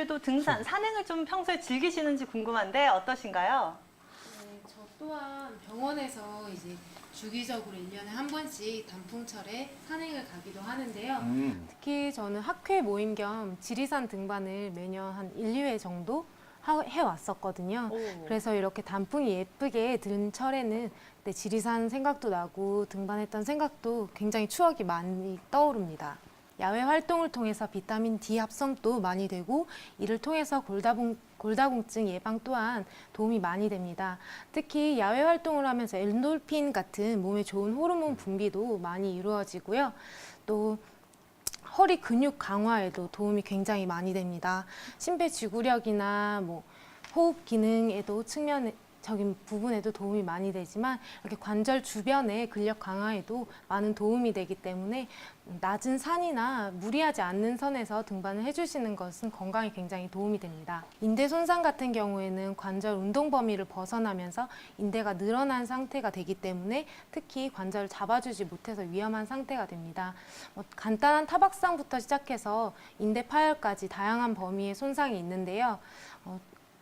분들도 등산, 산행을 좀 평소에 즐기시는지 궁금한데 어떠신가요? 네, 저 또한 병원에서 이제 주기적으로 1년에 한 번씩 단풍철에 산행을 가기도 하는데요. 특히 저는 학회 모임 겸 지리산 등반을 매년 한 1, 2회 정도 해왔었거든요. 오. 그래서 이렇게 단풍이 예쁘게 든 철에는 그때 지리산 생각도 나고 등반했던 생각도 굉장히 추억이 많이 떠오릅니다. 야외 활동을 통해서 비타민 D 합성도 많이 되고 이를 통해서 골다공증 예방 또한 도움이 많이 됩니다. 특히 야외 활동을 하면서 엔돌핀 같은 몸에 좋은 호르몬 분비도 많이 이루어지고요. 또 허리 근육 강화에도 도움이 굉장히 많이 됩니다. 심폐지구력이나 호흡 기능에도 측면적인 부분에도 도움이 많이 되지만 이렇게 관절 주변의 근력 강화에도 많은 도움이 되기 때문에 낮은 산이나 무리하지 않는 선에서 등반을 해주시는 것은 건강에 굉장히 도움이 됩니다. 인대 손상 같은 경우에는 관절 운동 범위를 벗어나면서 인대가 늘어난 상태가 되기 때문에 특히 관절을 잡아주지 못해서 위험한 상태가 됩니다. 간단한 타박상부터 시작해서 인대 파열까지 다양한 범위의 손상이 있는데요.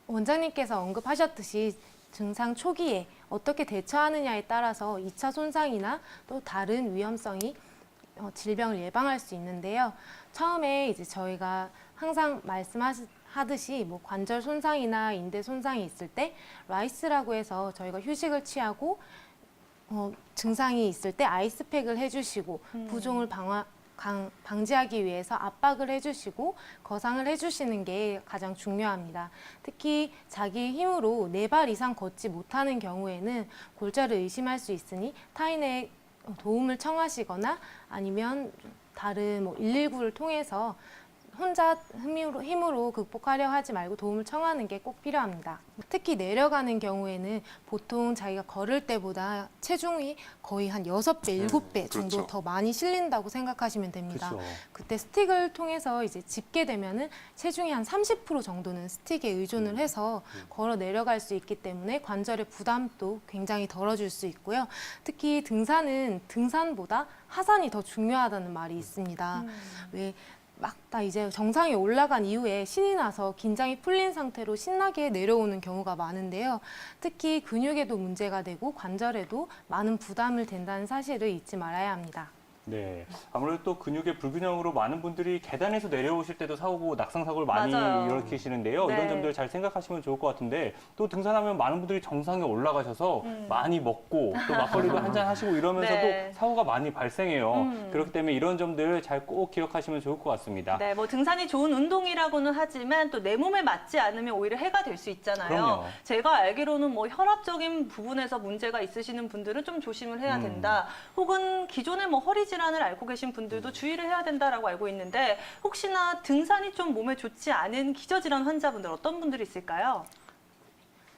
원장님께서 언급하셨듯이 증상 초기에 어떻게 대처하느냐에 따라서 2차 손상이나 또 다른 위험성이 질병을 예방할 수 있는데요. 처음에 이제 저희가 항상 말씀하듯이 관절 손상이나 인대 손상이 있을 때 라이스라고 해서 저희가 휴식을 취하고 증상이 있을 때 아이스팩을 해주시고 부종을 방지하기 위해서 압박을 해주시고 거상을 해주시는 게 가장 중요합니다. 특히 자기 힘으로 4발 이상 걷지 못하는 경우에는 골절을 의심할 수 있으니 타인의 도움을 청하시거나 아니면 다른 119를 통해서 혼자 힘으로 극복하려 하지 말고 도움을 청하는 게 꼭 필요합니다. 특히 내려가는 경우에는 보통 자기가 걸을 때보다 체중이 거의 한 6배, 7배 정도 그렇죠. 더 많이 실린다고 생각하시면 됩니다. 그렇죠. 그때 스틱을 통해서 이제 짚게 되면은 체중이 한 30% 정도는 스틱에 의존을 해서 걸어 내려갈 수 있기 때문에 관절의 부담도 굉장히 덜어줄 수 있고요. 특히 등산은 등산보다 하산이 더 중요하다는 말이 있습니다. 왜 막 다 이제 정상에 올라간 이후에 신이 나서 긴장이 풀린 상태로 신나게 내려오는 경우가 많은데요. 특히 근육에도 문제가 되고 관절에도 많은 부담을 된다는 사실을 잊지 말아야 합니다. 네, 아무래도 또 근육의 불균형으로 많은 분들이 계단에서 내려오실 때도 사고 낙상 사고를 많이 맞아요. 일으키시는데요. 네. 이런 점들 잘 생각하시면 좋을 것 같은데 또 등산하면 많은 분들이 정상에 올라가셔서 많이 먹고 또 막걸리도 한잔 하시고 이러면서도 네. 사고가 많이 발생해요. 그렇기 때문에 이런 점들 잘 꼭 기억하시면 좋을 것 같습니다. 네, 등산이 좋은 운동이라고는 하지만 또 내 몸에 맞지 않으면 오히려 해가 될 수 있잖아요. 그럼요. 제가 알기로는 혈압적인 부분에서 문제가 있으시는 분들은 좀 조심을 해야 된다. 혹은 기존에 허리 질환을 앓고 계신 분들도 주의를 해야 된다라고 알고 있는데 혹시나 등산이 좀 몸에 좋지 않은 기저질환 환자분들 어떤 분들이 있을까요?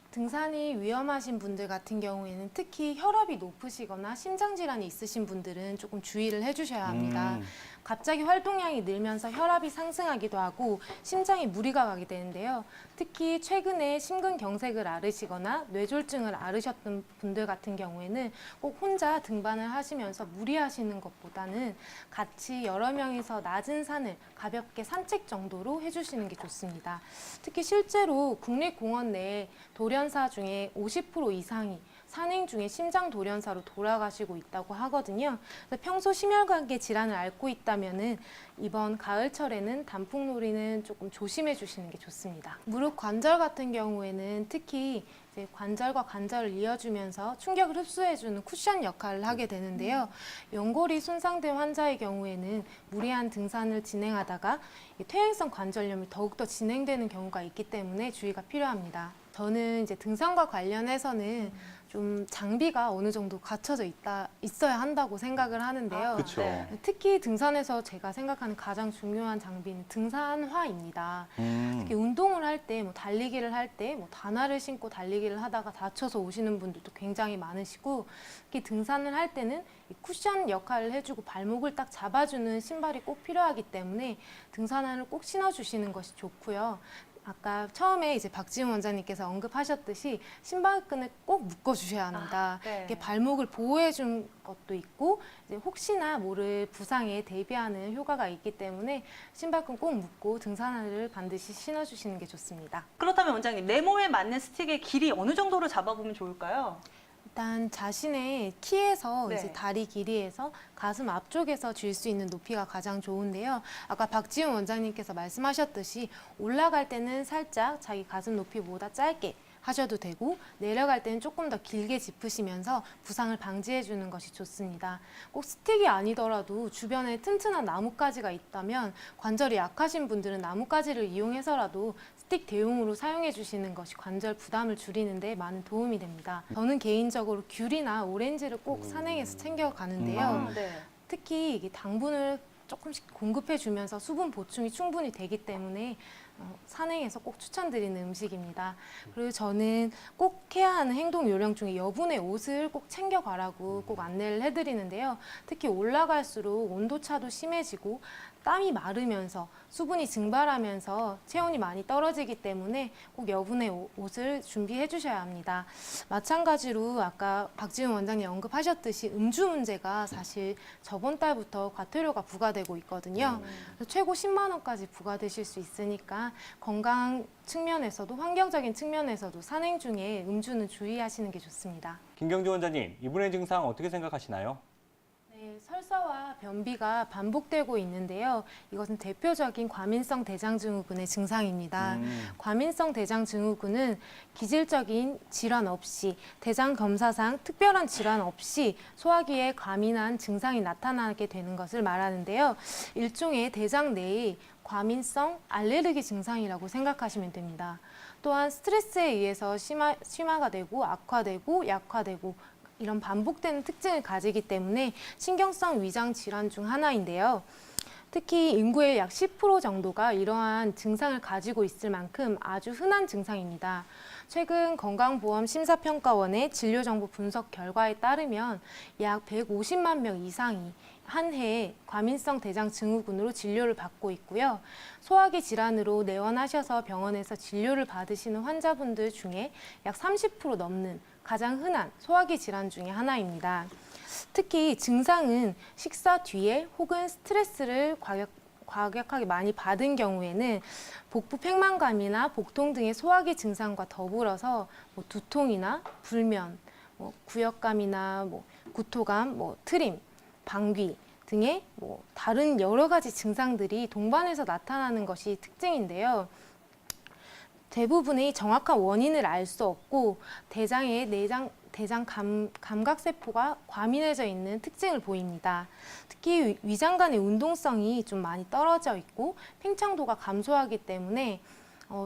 등산이 위험하신 분들 같은 경우에는 특히 혈압이 높으시거나 심장질환이 있으신 분들은 조금 주의를 해주셔야 합니다. 갑자기 활동량이 늘면서 혈압이 상승하기도 하고 심장에 무리가 가게 되는데요. 특히 최근에 심근경색을 앓으시거나 뇌졸중을 앓으셨던 분들 같은 경우에는 꼭 혼자 등반을 하시면서 무리하시는 것보다는 같이 여러 명이서 낮은 산을 가볍게 산책 정도로 해주시는 게 좋습니다. 특히 실제로 국립공원 내에 돌연사 중에 50% 이상이 산행 중에 심장 돌연사로 돌아가시고 있다고 하거든요. 그래서 평소 심혈관계 질환을 앓고 있다면은 이번 가을철에는 단풍놀이는 조금 조심해 주시는 게 좋습니다. 무릎 관절 같은 경우에는 특히 이제 관절과 관절을 이어주면서 충격을 흡수해주는 쿠션 역할을 하게 되는데요. 연골이 손상된 환자의 경우에는 무리한 등산을 진행하다가 퇴행성 관절염이 더욱더 진행되는 경우가 있기 때문에 주의가 필요합니다. 저는 이제 등산과 관련해서는 좀 장비가 어느 정도 갖춰져 있어야 한다고 생각을 하는데요. 그렇죠. 네. 특히 등산에서 제가 생각하는 가장 중요한 장비는 등산화입니다. 특히 운동을 할 때, 달리기를 할 때, 단화를 신고 달리기를 하다가 다쳐서 오시는 분들도 굉장히 많으시고, 특히 등산을 할 때는 이 쿠션 역할을 해주고 발목을 딱 잡아주는 신발이 꼭 필요하기 때문에 등산화를 꼭 신어주시는 것이 좋고요. 아까 처음에 이제 박지훈 원장님께서 언급하셨듯이 신발끈을 꼭 묶어 주셔야 합니다. 네. 이게 발목을 보호해 준 것도 있고 이제 혹시나 모를 부상에 대비하는 효과가 있기 때문에 신발끈 꼭 묶고 등산화를 반드시 신어 주시는 게 좋습니다. 그렇다면 원장님, 내 몸에 맞는 스틱의 길이 어느 정도로 잡아보면 좋을까요? 일단 자신의 키에서 네. 이제 다리 길이에서 가슴 앞쪽에서 쥘 수 있는 높이가 가장 좋은데요. 아까 박지훈 원장님께서 말씀하셨듯이 올라갈 때는 살짝 자기 가슴 높이보다 짧게 하셔도 되고 내려갈 때는 조금 더 길게 짚으시면서 부상을 방지해 주는 것이 좋습니다. 꼭 스틱이 아니더라도 주변에 튼튼한 나뭇가지가 있다면 관절이 약하신 분들은 나뭇가지를 이용해서라도 스틱 대용으로 사용해 주시는 것이 관절 부담을 줄이는 데 많은 도움이 됩니다. 저는 개인적으로 귤이나 오렌지를 꼭 산행에서 챙겨가는데요. 네. 특히 이게 당분을 조금씩 공급해 주면서 수분 보충이 충분히 되기 때문에 산행에서 꼭 추천드리는 음식입니다. 그리고 저는 꼭 해야 하는 행동 요령 중에 여분의 옷을 꼭 챙겨가라고 꼭 안내를 해드리는데요. 특히 올라갈수록 온도차도 심해지고 땀이 마르면서 수분이 증발하면서 체온이 많이 떨어지기 때문에 꼭 여분의 옷을 준비해 주셔야 합니다. 마찬가지로 아까 박지훈 원장님 언급하셨듯이 음주 문제가 사실 저번 달부터 과태료가 부과되고 있거든요. 그래서 최고 10만 원까지 부과되실 수 있으니까 건강 측면에서도 환경적인 측면에서도 산행 중에 음주는 주의하시는 게 좋습니다. 김경주 원장님, 이분의 증상 어떻게 생각하시나요? 네, 설사와 변비가 반복되고 있는데요. 이것은 대표적인 과민성 대장증후군의 증상입니다. 과민성 대장증후군은 기질적인 질환 없이 대장 검사상 특별한 질환 없이 소화기에 과민한 증상이 나타나게 되는 것을 말하는데요. 일종의 대장 내의 과민성 알레르기 증상이라고 생각하시면 됩니다. 또한 스트레스에 의해서 심화가 되고 악화되고 약화되고 이런 반복되는 특징을 가지기 때문에 신경성 위장 질환 중 하나인데요. 특히 인구의 약 10% 정도가 이러한 증상을 가지고 있을 만큼 아주 흔한 증상입니다. 최근 건강보험심사평가원의 진료정보 분석 결과에 따르면 약 150만 명 이상이 한 해에 과민성 대장증후군으로 진료를 받고 있고요. 소화기 질환으로 내원하셔서 병원에서 진료를 받으시는 환자분들 중에 약 30% 넘는 가장 흔한 소화기 질환 중에 하나입니다. 특히 증상은 식사 뒤에 혹은 스트레스를 과격하게 많이 받은 경우에는 복부 팽만감이나 복통 등의 소화기 증상과 더불어서 두통이나 불면, 구역감이나 구토감, 트림, 방귀 등의 다른 여러 가지 증상들이 동반해서 나타나는 것이 특징인데요. 대부분의 정확한 원인을 알 수 없고 대장의 대장 감각세포가 과민해져 있는 특징을 보입니다. 특히 위장 간의 운동성이 좀 많이 떨어져 있고 팽창도가 감소하기 때문에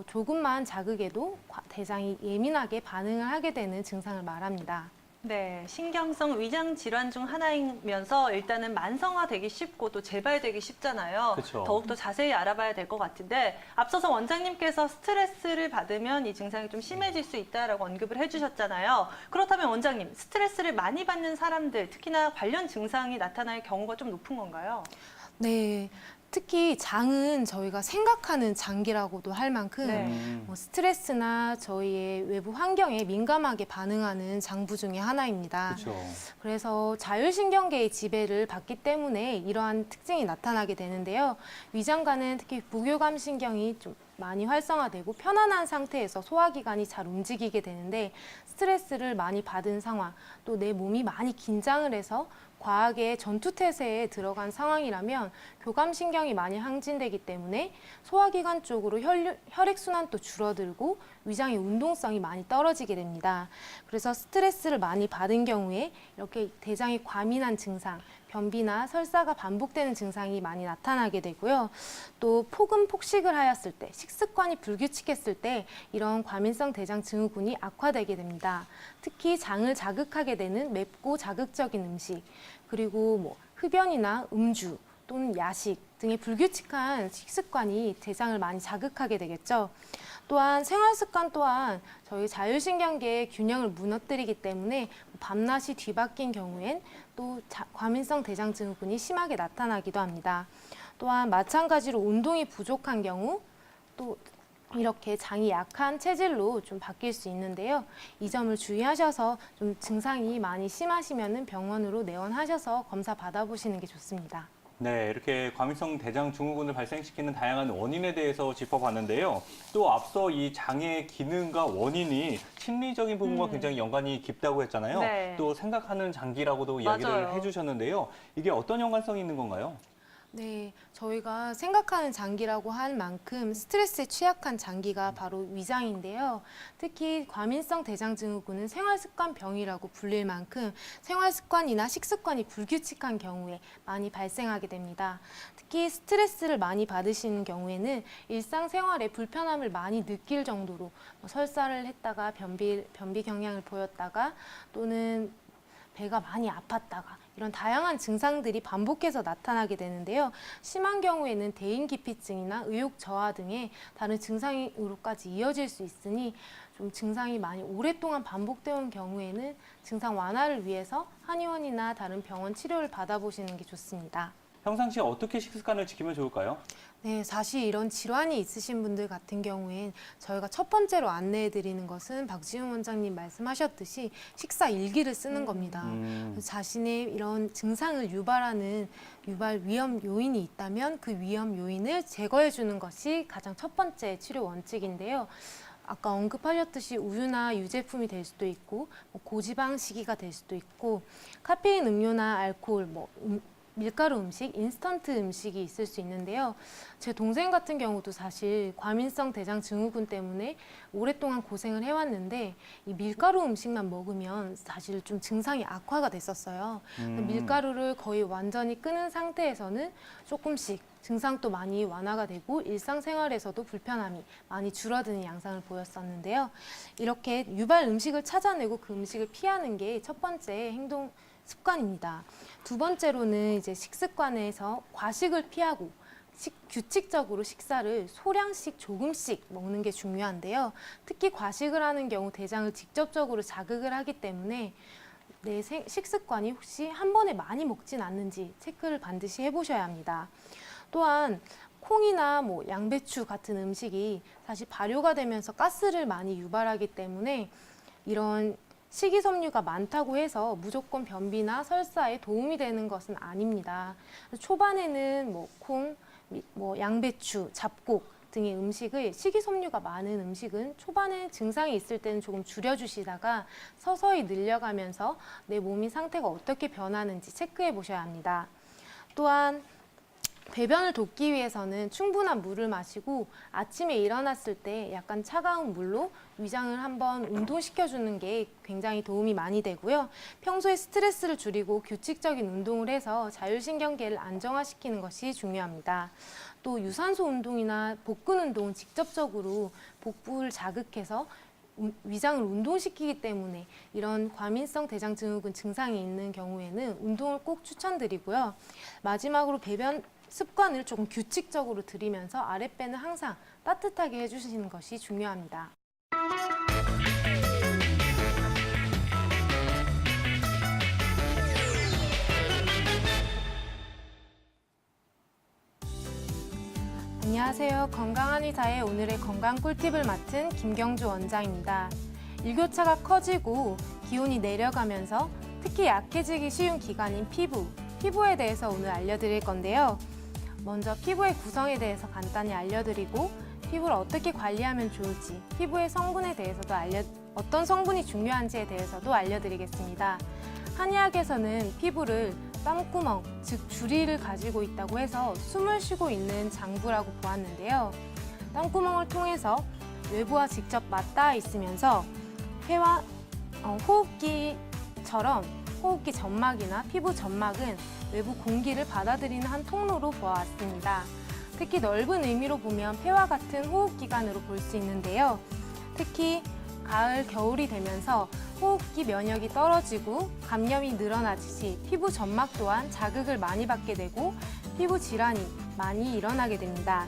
조금만 자극에도 대장이 예민하게 반응을 하게 되는 증상을 말합니다. 네, 신경성 위장 질환 중 하나이면서 일단은 만성화되기 쉽고 또 재발되기 쉽잖아요. 그쵸. 더욱더 자세히 알아봐야 될 것 같은데 앞서서 원장님께서 스트레스를 받으면 이 증상이 좀 심해질 수 있다라고 언급을 해주셨잖아요. 그렇다면 원장님, 스트레스를 많이 받는 사람들, 특히나 관련 증상이 나타날 경우가 좀 높은 건가요? 네. 특히 장은 저희가 생각하는 장기라고도 할 만큼 네. 스트레스나 저희의 외부 환경에 민감하게 반응하는 장부 중에 하나입니다. 그렇죠. 그래서 자율신경계의 지배를 받기 때문에 이러한 특징이 나타나게 되는데요. 위장관은 특히 부교감 신경이 좀 많이 활성화되고 편안한 상태에서 소화기관이 잘 움직이게 되는데 스트레스를 많이 받은 상황, 또 내 몸이 많이 긴장을 해서 과하게 전투태세에 들어간 상황이라면 교감신경이 많이 항진되기 때문에 소화기관 쪽으로 혈액순환도 줄어들고 위장의 운동성이 많이 떨어지게 됩니다. 그래서 스트레스를 많이 받은 경우에 이렇게 대장이 과민한 증상, 변비나 설사가 반복되는 증상이 많이 나타나게 되고요. 또 폭식을 하였을 때, 식습관이 불규칙했을 때 이런 과민성 대장증후군이 악화되게 됩니다. 특히 장을 자극하게 되는 맵고 자극적인 음식, 그리고 흡연이나 음주 또는 야식 등의 불규칙한 식습관이 대장을 많이 자극하게 되겠죠. 또한 생활습관 또한 저희 자율신경계의 균형을 무너뜨리기 때문에 밤낮이 뒤바뀐 경우엔 또 과민성 대장증후군이 심하게 나타나기도 합니다. 또한 마찬가지로 운동이 부족한 경우, 또 이렇게 장이 약한 체질로 좀 바뀔 수 있는데요. 이 점을 주의하셔서 좀 증상이 많이 심하시면은 병원으로 내원하셔서 검사 받아보시는 게 좋습니다. 네, 이렇게 과민성 대장 증후군을 발생시키는 다양한 원인에 대해서 짚어봤는데요. 또 앞서 이 장의 기능과 원인이 심리적인 부분과 굉장히 연관이 깊다고 했잖아요. 네. 또 생각하는 장기라고도 이야기를 맞아요. 해주셨는데요. 이게 어떤 연관성이 있는 건가요? 네, 저희가 생각하는 장기라고 할 만큼 스트레스에 취약한 장기가 바로 위장인데요. 특히 과민성 대장증후군은 생활습관병이라고 불릴 만큼 생활습관이나 식습관이 불규칙한 경우에 많이 발생하게 됩니다. 특히 스트레스를 많이 받으시는 경우에는 일상생활에 불편함을 많이 느낄 정도로 설사를 했다가 변비 경향을 보였다가 또는 배가 많이 아팠다가 이런 다양한 증상들이 반복해서 나타나게 되는데요. 심한 경우에는 대인기피증이나 의욕 저하 등의 다른 증상으로까지 이어질 수 있으니 좀 증상이 많이 오랫동안 반복되어 온 경우에는 증상 완화를 위해서 한의원이나 다른 병원 치료를 받아보시는 게 좋습니다. 평상시에 어떻게 식습관을 지키면 좋을까요? 네, 사실 이런 질환이 있으신 분들 같은 경우엔 저희가 첫 번째로 안내해 드리는 것은 박지훈 원장님 말씀하셨듯이 식사 일기를 쓰는 겁니다. 자신의 이런 증상을 유발하는 유발 위험 요인이 있다면 그 위험 요인을 제거해 주는 것이 가장 첫 번째 치료 원칙인데요. 아까 언급하셨듯이 우유나 유제품이 될 수도 있고 고지방 식이가 될 수도 있고 카페인 음료나 알코올, 밀가루 음식, 인스턴트 음식이 있을 수 있는데요. 제 동생 같은 경우도 사실 과민성 대장 증후군 때문에 오랫동안 고생을 해왔는데 이 밀가루 음식만 먹으면 사실 좀 증상이 악화가 됐었어요. 밀가루를 거의 완전히 끊은 상태에서는 조금씩 증상도 많이 완화가 되고 일상생활에서도 불편함이 많이 줄어드는 양상을 보였었는데요. 이렇게 유발 음식을 찾아내고 그 음식을 피하는 게 첫 번째 행동 습관입니다. 두 번째로는 이제 식습관에서 과식을 피하고 규칙적으로 식사를 소량씩 조금씩 먹는 게 중요한데요. 특히 과식을 하는 경우 대장을 직접적으로 자극을 하기 때문에 내 식습관이 혹시 한 번에 많이 먹진 않는지 체크를 반드시 해보셔야 합니다. 또한 콩이나 양배추 같은 음식이 사실 발효가 되면서 가스를 많이 유발하기 때문에 이런 식이섬유가 많다고 해서 무조건 변비나 설사에 도움이 되는 것은 아닙니다. 초반에는 콩, 양배추, 잡곡 등의 음식을 식이섬유가 많은 음식은 초반에 증상이 있을 때는 조금 줄여주시다가 서서히 늘려가면서 내 몸의 상태가 어떻게 변하는지 체크해 보셔야 합니다. 또한 배변을 돕기 위해서는 충분한 물을 마시고 아침에 일어났을 때 약간 차가운 물로 위장을 한번 운동시켜주는 게 굉장히 도움이 많이 되고요. 평소에 스트레스를 줄이고 규칙적인 운동을 해서 자율신경계를 안정화시키는 것이 중요합니다. 또 유산소 운동이나 복근 운동은 직접적으로 복부를 자극해서 위장을 운동시키기 때문에 이런 과민성 대장증후군 증상이 있는 경우에는 운동을 꼭 추천드리고요. 마지막으로 배변 습관을 조금 규칙적으로 들이면서 아랫배는 항상 따뜻하게 해주시는 것이 중요합니다. 안녕하세요. 건강한 의사의 오늘의 건강 꿀팁을 맡은 김경주 원장입니다. 일교차가 커지고 기온이 내려가면서 특히 약해지기 쉬운 기관인 피부에 대해서 오늘 알려드릴 건데요. 먼저 피부의 구성에 대해서 간단히 알려드리고 피부를 어떻게 관리하면 좋을지, 피부의 성분에 대해서도 어떤 성분이 중요한지에 대해서도 알려드리겠습니다. 한의학에서는 피부를 땀구멍, 즉 주리를 가지고 있다고 해서 숨을 쉬고 있는 장부라고 보았는데요. 땀구멍을 통해서 외부와 직접 맞닿아 있으면서 폐와 호흡기처럼 호흡기 점막이나 피부 점막은 외부 공기를 받아들이는 한 통로로 보아왔습니다. 특히 넓은 의미로 보면 폐와 같은 호흡기관으로 볼 수 있는데요. 특히 가을, 겨울이 되면서 호흡기 면역이 떨어지고 감염이 늘어나듯이 피부 점막 또한 자극을 많이 받게 되고 피부 질환이 많이 일어나게 됩니다.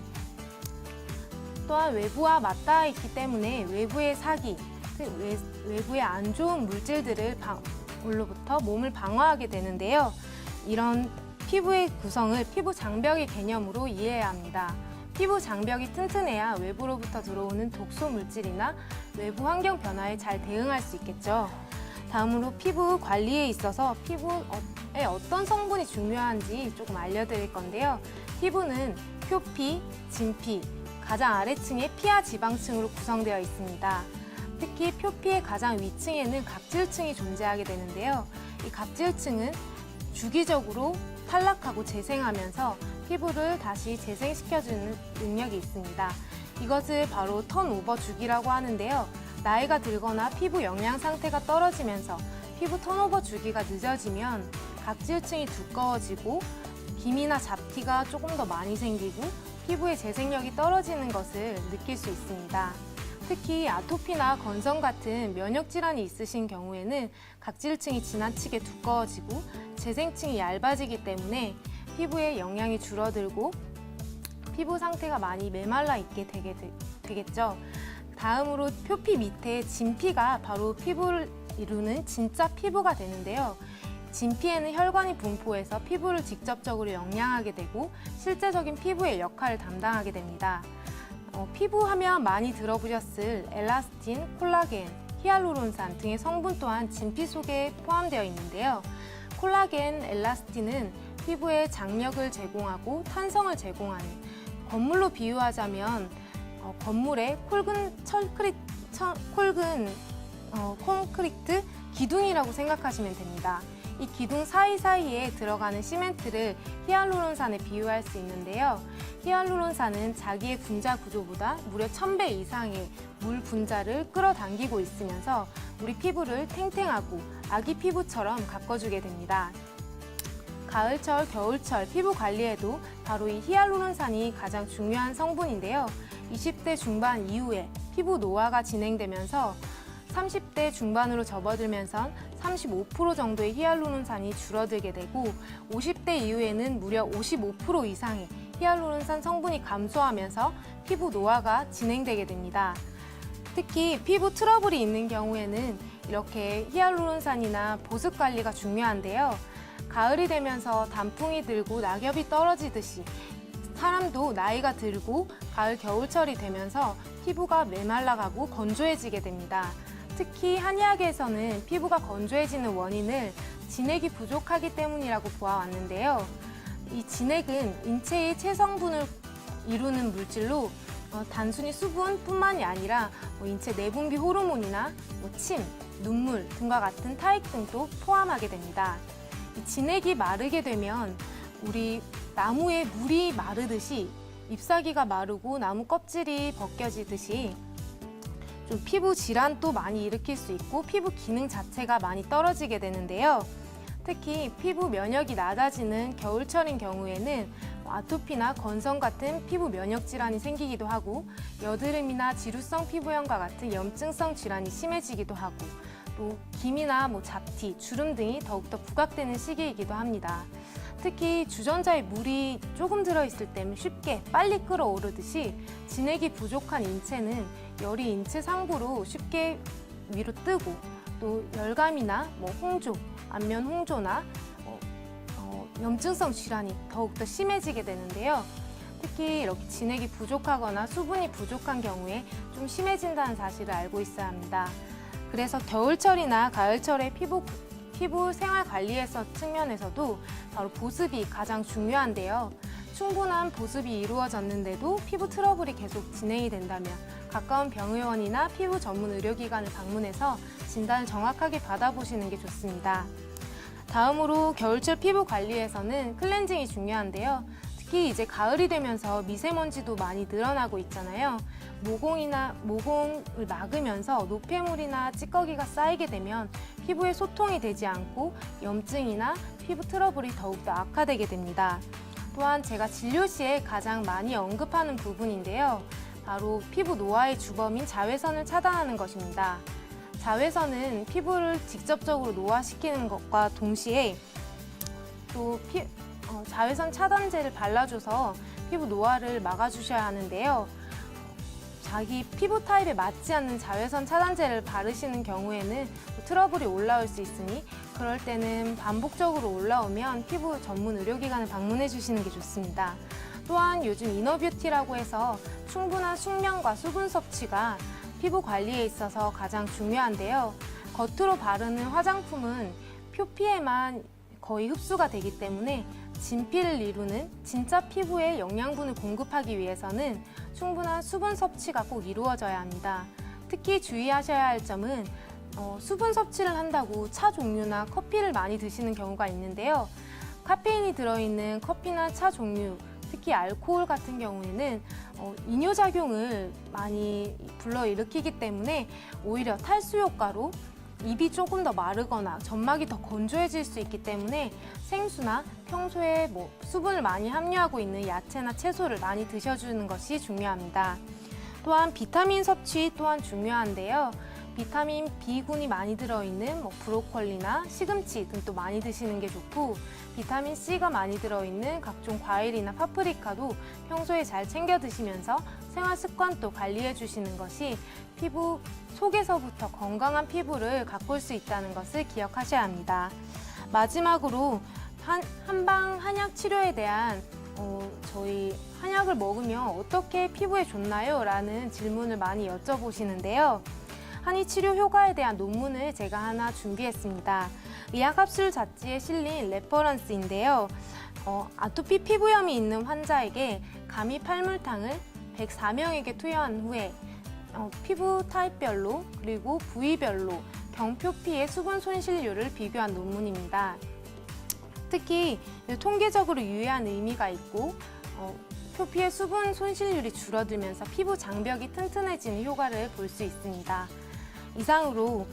또한 외부와 맞닿아 있기 때문에 외부의 사기, 외부의 안 좋은 물질들을 로부터 몸을 방어하게 되는데요. 이런 피부의 구성을 피부 장벽의 개념으로 이해해야 합니다. 피부 장벽이 튼튼해야 외부로부터 들어오는 독소 물질이나 외부 환경 변화에 잘 대응할 수 있겠죠. 다음으로 피부 관리에 있어서 피부에 어떤 성분이 중요한지 조금 알려드릴 건데요. 피부는 표피, 진피, 가장 아래층의 피하 지방층으로 구성되어 있습니다. 특히 표피의 가장 위층에는 각질층이 존재하게 되는데요. 이 각질층은 주기적으로 탈락하고 재생하면서 피부를 다시 재생시켜주는 능력이 있습니다. 이것을 바로 턴오버 주기라고 하는데요. 나이가 들거나 피부 영양 상태가 떨어지면서 피부 턴오버 주기가 늦어지면 각질층이 두꺼워지고 기미나 잡티가 조금 더 많이 생기고 피부의 재생력이 떨어지는 것을 느낄 수 있습니다. 특히 아토피나 건성 같은 면역 질환이 있으신 경우에는 각질층이 지나치게 두꺼워지고 재생층이 얇아지기 때문에 피부에 영양이 줄어들고 피부 상태가 많이 메말라 있게 되겠죠. 다음으로 표피 밑에 진피가 바로 피부를 이루는 진짜 피부가 되는데요. 진피에는 혈관이 분포해서 피부를 직접적으로 영양하게 되고 실제적인 피부의 역할을 담당하게 됩니다. 피부 하면 많이 들어보셨을 엘라스틴, 콜라겐, 히알루론산 등의 성분 또한 진피 속에 포함되어 있는데요. 콜라겐, 엘라스틴은 피부에 장력을 제공하고 탄성을 제공하는, 건물로 비유하자면 건물의 콘크리트 기둥이라고 생각하시면 됩니다. 이 기둥 사이사이에 들어가는 시멘트를 히알루론산에 비유할 수 있는데요. 히알루론산은 자기의 분자 구조보다 무려 1000배 이상의 물 분자를 끌어당기고 있으면서 우리 피부를 탱탱하고 아기 피부처럼 가꿔주게 됩니다. 가을철, 겨울철 피부 관리에도 바로 이 히알루론산이 가장 중요한 성분인데요. 20대 중반 이후에 피부 노화가 진행되면서 30대 중반으로 접어들면서 35% 정도의 히알루론산이 줄어들게 되고 50대 이후에는 무려 55% 이상의 히알루론산 성분이 감소하면서 피부 노화가 진행되게 됩니다. 특히 피부 트러블이 있는 경우에는 이렇게 히알루론산이나 보습 관리가 중요한데요. 가을이 되면서 단풍이 들고 낙엽이 떨어지듯이 사람도 나이가 들고 가을, 겨울철이 되면서 피부가 메말라가고 건조해지게 됩니다. 특히 한의학에서는 피부가 건조해지는 원인을 진액이 부족하기 때문이라고 보아왔는데요. 이 진액은 인체의 체성분을 이루는 물질로 단순히 수분뿐만이 아니라 인체 내분비 호르몬이나 침, 눈물 등과 같은 타액 등도 포함하게 됩니다. 이 진액이 마르게 되면 우리 나무의 물이 마르듯이 잎사귀가 마르고 나무 껍질이 벗겨지듯이 좀 피부 질환도 많이 일으킬 수 있고 피부 기능 자체가 많이 떨어지게 되는데요. 특히 피부 면역이 낮아지는 겨울철인 경우에는 아토피나 건성 같은 피부 면역 질환이 생기기도 하고 여드름이나 지루성 피부염과 같은 염증성 질환이 심해지기도 하고 또 기미나 잡티, 주름 등이 더욱더 부각되는 시기이기도 합니다. 특히 주전자에 물이 조금 들어있을 때는 쉽게 빨리 끓어오르듯이 진액이 부족한 인체는 열이 인체 상부로 쉽게 위로 뜨고 또 열감이나 홍조, 안면 홍조나 염증성 질환이 더욱더 심해지게 되는데요. 특히 이렇게 진액이 부족하거나 수분이 부족한 경우에 좀 심해진다는 사실을 알고 있어야 합니다. 그래서 겨울철이나 가을철에 피부 생활 관리에서 측면에서도 바로 보습이 가장 중요한데요. 충분한 보습이 이루어졌는데도 피부 트러블이 계속 진행이 된다면 가까운 병의원이나 피부 전문 의료기관을 방문해서 진단을 정확하게 받아보시는 게 좋습니다. 다음으로 겨울철 피부 관리에서는 클렌징이 중요한데요. 특히 이제 가을이 되면서 미세먼지도 많이 늘어나고 있잖아요. 모공을 막으면서 노폐물이나 찌꺼기가 쌓이게 되면 피부에 소통이 되지 않고 염증이나 피부 트러블이 더욱더 악화되게 됩니다. 또한 제가 진료 시에 가장 많이 언급하는 부분인데요. 바로 피부 노화의 주범인 자외선을 차단하는 것입니다. 자외선은 피부를 직접적으로 노화시키는 것과 동시에 또 자외선 차단제를 발라줘서 피부 노화를 막아주셔야 하는데요. 자기 피부 타입에 맞지 않는 자외선 차단제를 바르시는 경우에는 트러블이 올라올 수 있으니 그럴 때는 반복적으로 올라오면 피부 전문 의료기관을 방문해 주시는 게 좋습니다. 또한 요즘 이너뷰티라고 해서 충분한 숙면과 수분 섭취가 피부 관리에 있어서 가장 중요한데요. 겉으로 바르는 화장품은 표피에만 거의 흡수가 되기 때문에 진피를 이루는 진짜 피부에 영양분을 공급하기 위해서는 충분한 수분 섭취가 꼭 이루어져야 합니다. 특히 주의하셔야 할 점은 수분 섭취를 한다고 차 종류나 커피를 많이 드시는 경우가 있는데요. 카페인이 들어있는 커피나 차 종류, 특히 알코올 같은 경우에는 이뇨작용을 많이 불러일으키기 때문에 오히려 탈수 효과로 입이 조금 더 마르거나 점막이 더 건조해질 수 있기 때문에 생수나 평소에 수분을 많이 함유하고 있는 야채나 채소를 많이 드셔주는 것이 중요합니다. 또한 비타민 섭취 또한 중요한데요. 비타민 B군이 많이 들어있는 브로콜리나 시금치 등도 많이 드시는 게 좋고, 비타민 C가 많이 들어있는 각종 과일이나 파프리카도 평소에 잘 챙겨 드시면서 생활 습관도 관리해 주시는 것이 피부 속에서부터 건강한 피부를 가꿀 수 있다는 것을 기억하셔야 합니다. 마지막으로 한방 한약 치료에 대한 저희 한약을 먹으면 어떻게 피부에 좋나요? 라는 질문을 많이 여쭤보시는데요. 한의 치료 효과에 대한 논문을 제가 하나 준비했습니다. 의학합술 잡지에 실린 레퍼런스인데요. 아토피 피부염이 있는 환자에게 가미 팔물탕을 104명에게 투여한 후에 피부 타입별로 그리고 부위별로 경표피의 수분 손실률을 비교한 논문입니다. 특히 통계적으로 유의한 의미가 있고 표피의 수분 손실률이 줄어들면서 피부 장벽이 튼튼해지는 효과를 볼 수 있습니다. 이상으로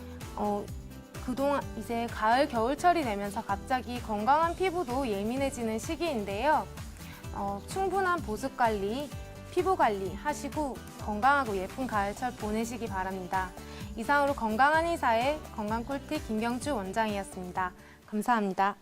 그동안 이제 가을 겨울철이 되면서 갑자기 건강한 피부도 예민해지는 시기인데요. 충분한 보습 관리, 피부 관리 하시고 건강하고 예쁜 가을철 보내시기 바랍니다. 이상으로 건강한 의사의 건강 꿀팁 김경주 원장이었습니다. 감사합니다.